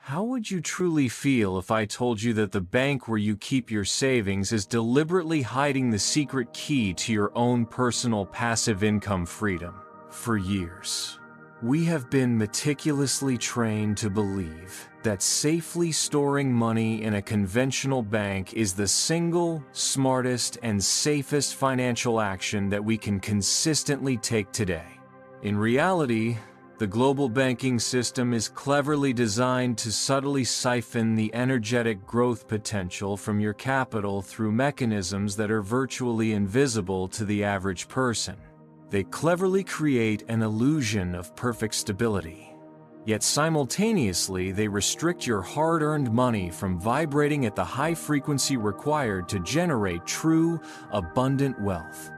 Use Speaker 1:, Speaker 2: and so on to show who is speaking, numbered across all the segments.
Speaker 1: How would you truly feel if I told you that the bank where you keep your savings is deliberately hiding the secret key to your own personal passive income freedom? For years, we have been meticulously trained to believe that safely storing money in a conventional bank is the single smartest and safest financial action that we can consistently take today. In reality, the global banking system is cleverly designed to subtly siphon the energetic growth potential from your capital through mechanisms that are virtually invisible to the average person. They cleverly create an illusion of perfect stability. Yet simultaneously, they restrict your hard-earned money from vibrating at the high frequency required to generate true, abundant wealth.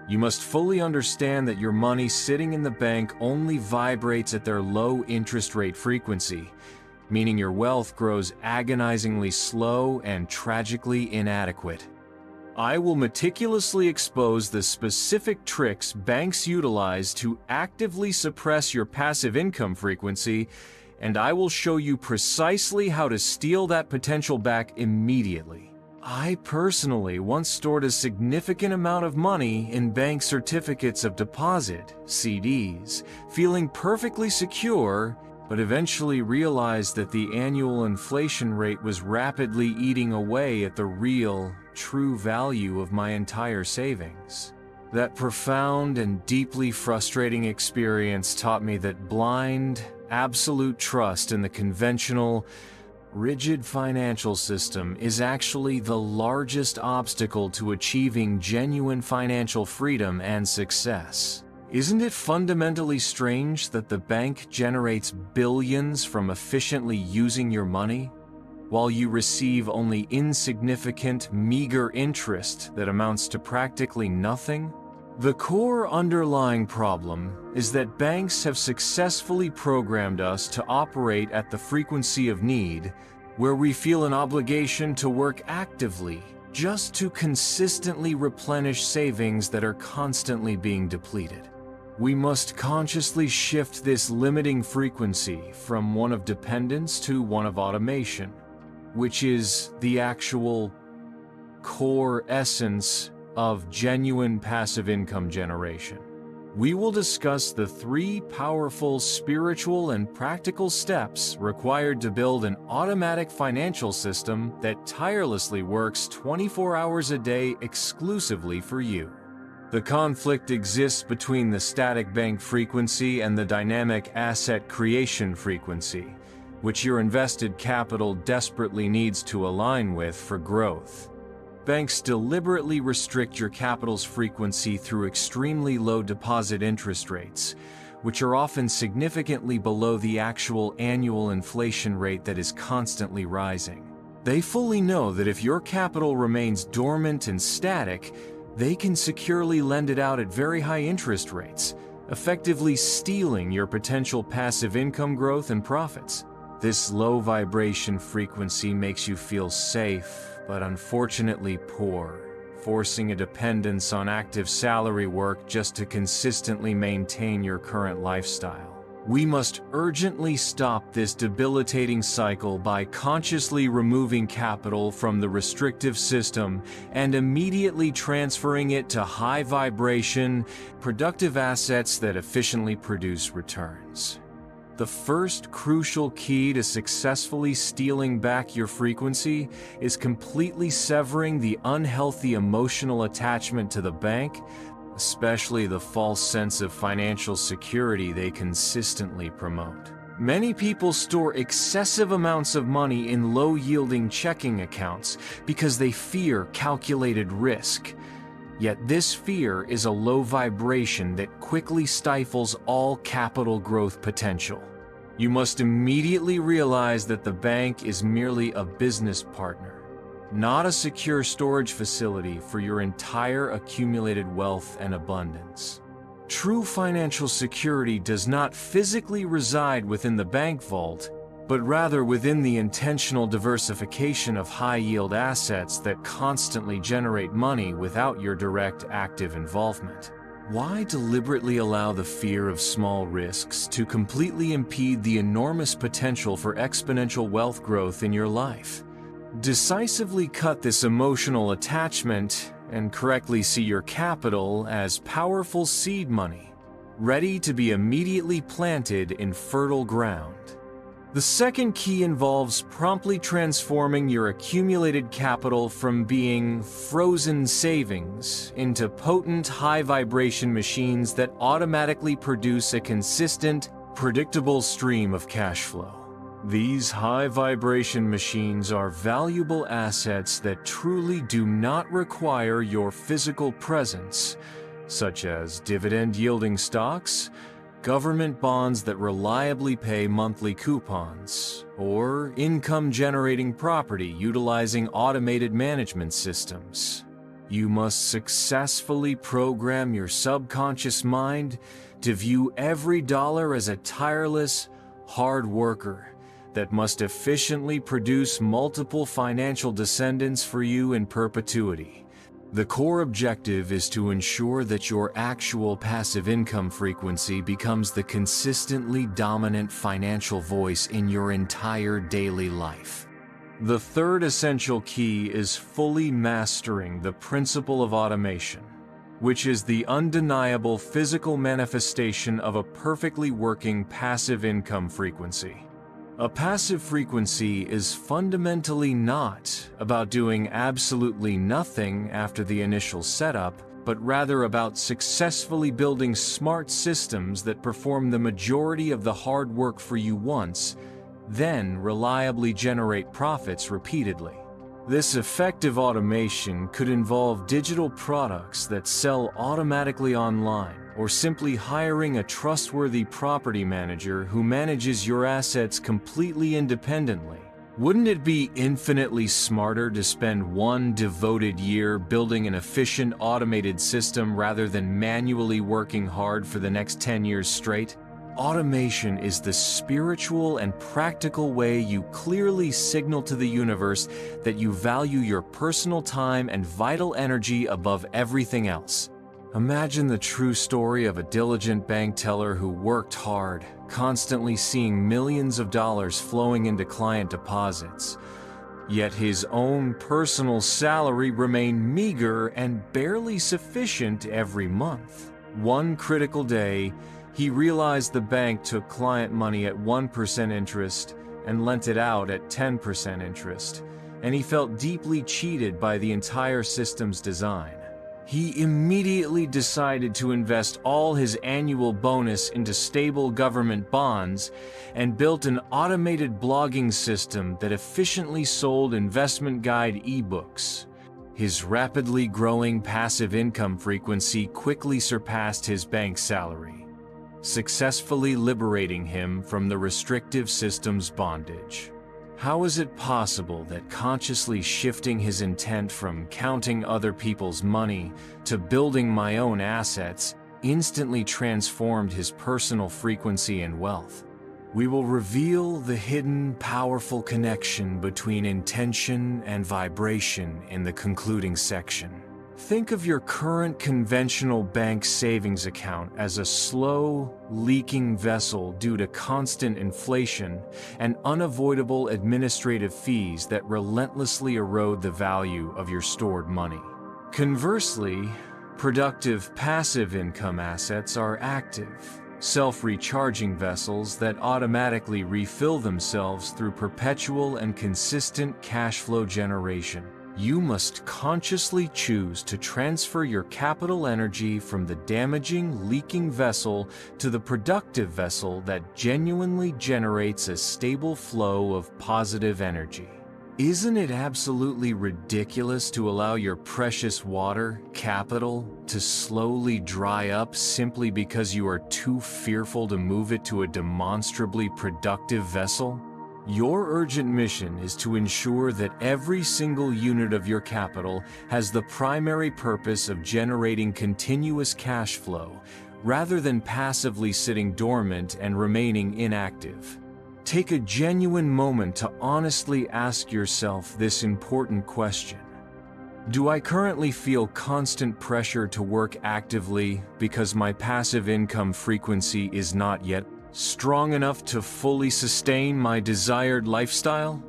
Speaker 1: You must fully understand that your money sitting in the bank only vibrates at their low interest rate frequency, meaning your wealth grows agonizingly slow and tragically inadequate. I will meticulously expose the specific tricks banks utilize to actively suppress your passive income frequency, and I will show you precisely how to steal that potential back immediately. I personally once stored a significant amount of money in bank certificates of deposit, CDs, feeling perfectly secure, but eventually realized that the annual inflation rate was rapidly eating away at the real, true value of my entire savings. That profound and deeply frustrating experience taught me that blind, absolute trust in the conventional, rigid financial system is actually the largest obstacle to achieving genuine financial freedom and success. Isn't it fundamentally strange that the bank generates billions from efficiently using your money, while you receive only insignificant, meager interest that amounts to practically nothing? The core underlying problem is that banks have successfully programmed us to operate at the frequency of need, where we feel an obligation to work actively just to consistently replenish savings that are constantly being depleted. We must consciously shift this limiting frequency from one of dependence to one of automation, which is the actual core essence of genuine passive income generation. We will discuss the 3 powerful spiritual and practical steps required to build an automatic financial system that tirelessly works 24 hours a day exclusively for you. The conflict exists between the static bank frequency and the dynamic asset creation frequency, which your invested capital desperately needs to align with for growth. Banks deliberately restrict your capital's frequency through extremely low deposit interest rates, which are often significantly below the actual annual inflation rate that is constantly rising. They fully know that if your capital remains dormant and static, they can securely lend it out at very high interest rates, effectively stealing your potential passive income growth and profits. This low vibration frequency makes you feel safe, but unfortunately poor, forcing a dependence on active salary work just to consistently maintain your current lifestyle. We must urgently stop this debilitating cycle by consciously removing capital from the restrictive system and immediately transferring it to high vibration, productive assets that efficiently produce returns. The first crucial key to successfully stealing back your frequency is completely severing the unhealthy emotional attachment to the bank, especially the false sense of financial security they consistently promote. Many people store excessive amounts of money in low-yielding checking accounts because they fear calculated risk. Yet this fear is a low vibration that quickly stifles all capital growth potential. You must immediately realize that the bank is merely a business partner, not a secure storage facility for your entire accumulated wealth and abundance. True financial security does not physically reside within the bank vault, but rather within the intentional diversification of high-yield assets that constantly generate money without your direct active involvement. Why deliberately allow the fear of small risks to completely impede the enormous potential for exponential wealth growth in your life? Decisively cut this emotional attachment and correctly see your capital as powerful seed money, ready to be immediately planted in fertile ground. The second key involves promptly transforming your accumulated capital from being frozen savings into potent high-vibration machines that automatically produce a consistent, predictable stream of cash flow. These high-vibration machines are valuable assets that truly do not require your physical presence, such as dividend-yielding stocks, government bonds that reliably pay monthly coupons, or income-generating property utilizing automated management systems. You must successfully program your subconscious mind to view every dollar as a tireless, hard worker that must efficiently produce multiple financial descendants for you in perpetuity. The core objective is to ensure that your actual passive income frequency becomes the consistently dominant financial voice in your entire daily life. The third essential key is fully mastering the principle of automation, which is the undeniable physical manifestation of a perfectly working passive income frequency. A passive frequency is fundamentally not about doing absolutely nothing after the initial setup, but rather about successfully building smart systems that perform the majority of the hard work for you once, then reliably generate profits repeatedly. This effective automation could involve digital products that sell automatically online, or simply hiring a trustworthy property manager who manages your assets completely independently. Wouldn't it be infinitely smarter to spend one devoted year building an efficient automated system rather than manually working hard for the next 10 years straight? Automation is the spiritual and practical way you clearly signal to the universe that you value your personal time and vital energy above everything else. Imagine the true story of a diligent bank teller who worked hard, constantly seeing millions of dollars flowing into client deposits. Yet his own personal salary remained meager and barely sufficient every month. One critical day, he realized the bank took client money at 1% interest and lent it out at 10% interest, and he felt deeply cheated by the entire system's design. He immediately decided to invest all his annual bonus into stable government bonds and built an automated blogging system that efficiently sold investment guide ebooks. His rapidly growing passive income frequency quickly surpassed his bank salary, successfully liberating him from the restrictive system's bondage. How is it possible that consciously shifting his intent from counting other people's money to building my own assets instantly transformed his personal frequency and wealth? We will reveal the hidden, powerful connection between intention and vibration in the concluding section. Think of your current conventional bank savings account as a slow, leaking vessel due to constant inflation and unavoidable administrative fees that relentlessly erode the value of your stored money. Conversely, productive passive income assets are active, self-recharging vessels that automatically refill themselves through perpetual and consistent cash flow generation. You must consciously choose to transfer your capital energy from the damaging, leaking vessel to the productive vessel that genuinely generates a stable flow of positive energy. Isn't it absolutely ridiculous to allow your precious water, capital, to slowly dry up simply because you are too fearful to move it to a demonstrably productive vessel? Your urgent mission is to ensure that every single unit of your capital has the primary purpose of generating continuous cash flow, rather than passively sitting dormant and remaining inactive. Take a genuine moment to honestly ask yourself this important question. Do I currently feel constant pressure to work actively because my passive income frequency is not yet strong enough to fully sustain my desired lifestyle?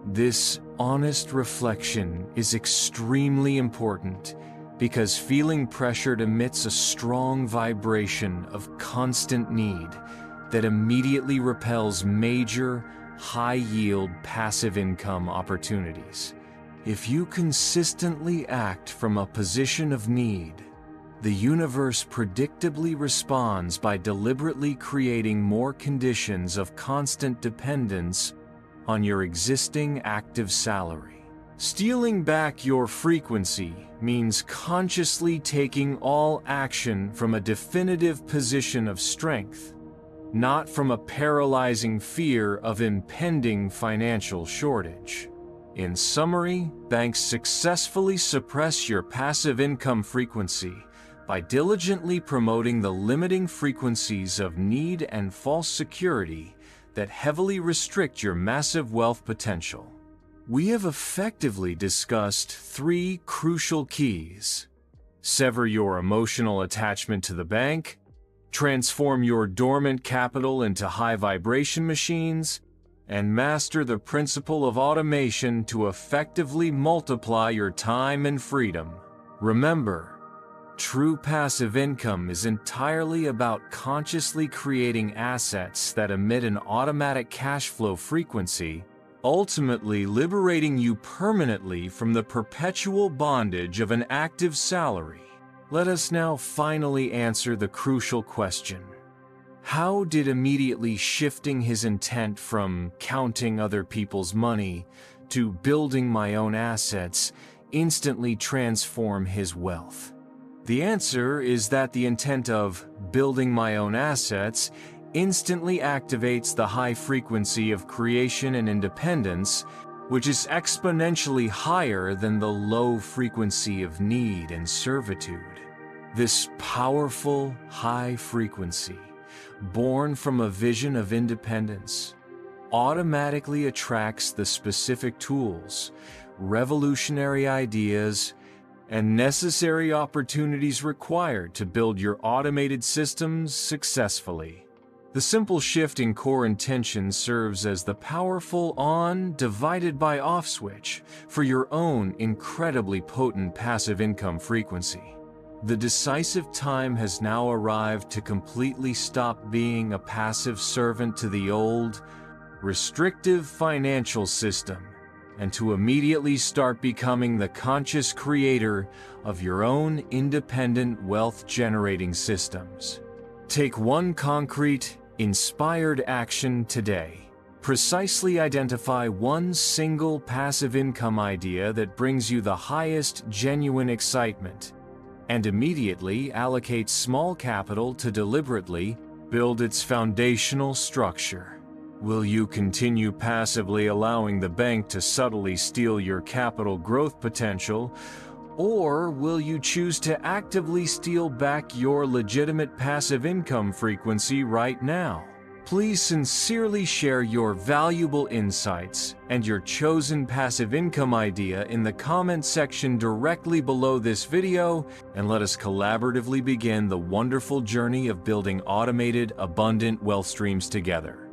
Speaker 1: This honest reflection is extremely important because feeling pressured emits a strong vibration of constant need that immediately repels major, high-yield passive income opportunities. If you consistently act from a position of need, the universe predictably responds by deliberately creating more conditions of constant dependence on your existing active salary. Stealing back your frequency means consciously taking all action from a definitive position of strength, not from a paralyzing fear of impending financial shortage. In summary, banks successfully suppress your passive income frequency by diligently promoting the limiting frequencies of need and false security that heavily restrict your massive wealth potential. We have effectively discussed 3 crucial keys: sever your emotional attachment to the bank, transform your dormant capital into high-vibration machines, and master the principle of automation to effectively multiply your time and freedom. Remember, true passive income is entirely about consciously creating assets that emit an automatic cash flow frequency, ultimately liberating you permanently from the perpetual bondage of an active salary. Let us now finally answer the crucial question: how did immediately shifting his intent from counting other people's money to building my own assets instantly transform his wealth? The answer is that the intent of building my own assets instantly activates the high frequency of creation and independence, which is exponentially higher than the low frequency of need and servitude. This powerful high frequency, born from a vision of independence, automatically attracts the specific tools, revolutionary ideas, and necessary opportunities required to build your automated systems successfully. The simple shift in core intention serves as the powerful on divided by off switch for your own incredibly potent passive income frequency. The decisive time has now arrived to completely stop being a passive servant to the old, restrictive financial system, and to immediately start becoming the conscious creator of your own independent wealth-generating systems. Take one concrete, inspired action today. Precisely identify one single passive income idea that brings you the highest genuine excitement, and immediately allocate small capital to deliberately build its foundational structure. Will you continue passively allowing the bank to subtly steal your capital growth potential, or will you choose to actively steal back your legitimate passive income frequency right now? Please sincerely share your valuable insights and your chosen passive income idea in the comment section directly below this video, and let us collaboratively begin the wonderful journey of building automated, abundant wealth streams together.